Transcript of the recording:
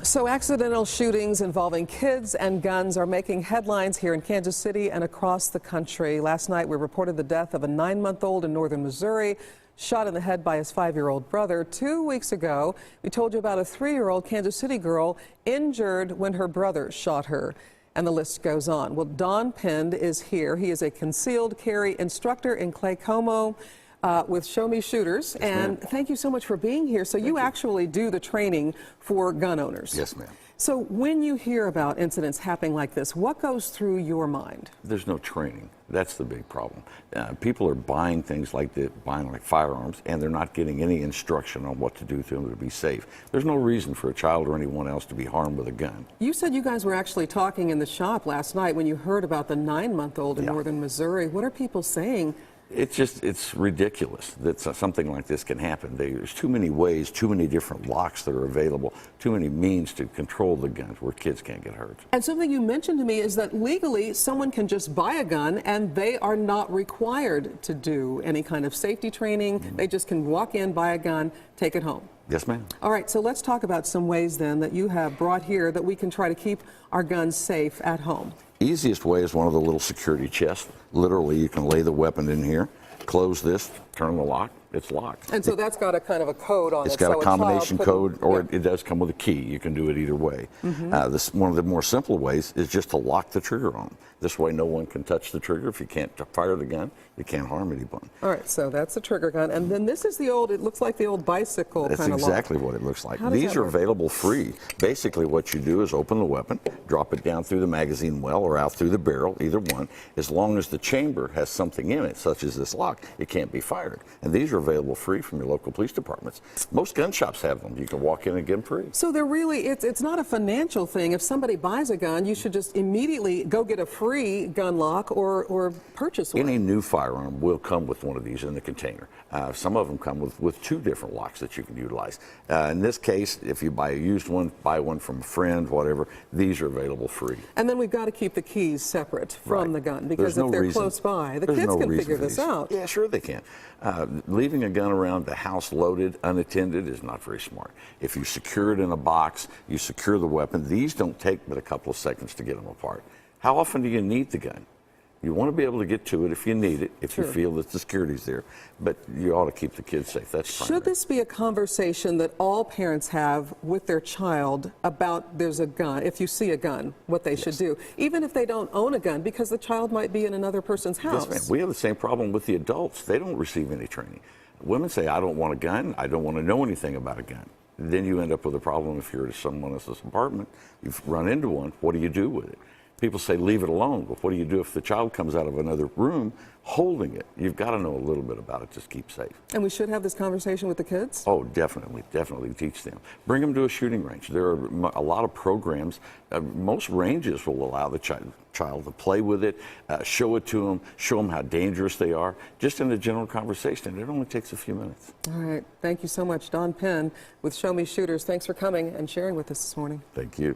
So accidental shootings involving kids and guns are making headlines here in Kansas City and across the country. Last night we reported the death of a 9-month-old in northern Missouri, shot in the head by his 5-year-old brother. 2 weeks ago, we told you about a 3-year-old Kansas City girl injured when her brother shot her. And the list goes on. Well, Don Penn is here. He is a concealed carry instructor in Clay Como with Show Me Shooters. Yes, and thank you so much for being here. So you actually do the training for gun owners. Yes, ma'am. So when you hear about incidents happening like this, what goes through your mind? There's no training. That's the big problem. People are buying things like firearms, and they're not getting any instruction on what to do to them to be safe. There's no reason for a child or anyone else to be harmed with a gun. You said you guys were actually talking in the shop last night when you heard about the 9-month-old in northern Missouri. What are people saying? It's ridiculous that something like this can happen. There's too many ways, too many different locks that are available, too many means to control the guns where kids can't get hurt. And something you mentioned to me is that legally someone can just buy a gun and they are not required to do any kind of safety training. They just can walk in, buy a gun, take it home. Yes, ma'am. All right, so let's talk about some ways then that you have brought here that we can try to keep our guns safe at home. Easiest way is one of the little security chests. Literally, you can lay the weapon in here, close this, turn the lock, it's locked. And so that's got a kind of a code on it. It's got a combination code, or it does come with a key. You can do it either way. One of the more simple ways is just to lock the trigger on. This way no one can touch the trigger. If you can't fire the gun, you can't harm anyone. All right, so that's the trigger gun. And then this is the old, it looks like the old bicycle kind of lock. That's exactly what it looks like. These are available free. Basically what you do is open the weapon, drop it down through the magazine well or out through the barrel, either one. As long as the chamber has something in it, such as this lock, it can't be fired. And these are available free from your local police departments. Most gun shops have them. You can walk in and get them free. So they're really, it's not a financial thing. If somebody buys a gun, you should just immediately go get a free gun lock or purchase one. Any new firearm will come with one of these in the container. Some of them come with 2 different locks that you can utilize. In this case, if you buy a used one, buy one from a friend, whatever, these are available free. And then we've got to keep the keys separate from the gun, because if they're close by, the kids can figure this out. Yeah, sure they can. Leaving a gun around the house loaded, unattended is not very smart. If you secure it in a box, you secure the weapon. These don't take but a couple of seconds to get them apart. How often do you need the gun? You want to be able to get to it if you need it, if you feel that the security's there, but you ought to keep the kids safe. That's primary. Should this be a conversation that all parents have with their child about there's a gun, if you see a gun, what they should do, even if they don't own a gun, because the child might be in another person's house? Yes, ma'am. We have the same problem with the adults. They don't receive any training. Women say, I don't want a gun, I don't want to know anything about a gun. Then you end up with a problem if you're at someone else's apartment, you've run into one, what do you do with it? People say leave it alone, but what do you do if the child comes out of another room holding it? You've got to know a little bit about it, just keep safe. And we should have this conversation with the kids? Oh, definitely teach them. Bring them to a shooting range. There are a lot of programs. Most ranges will allow the child to play with it, show it to them, show them how dangerous they are, just in a general conversation. It only takes a few minutes. All right. Thank you so much. Don Penn with Show Me Shooters. Thanks for coming and sharing with us this morning. Thank you.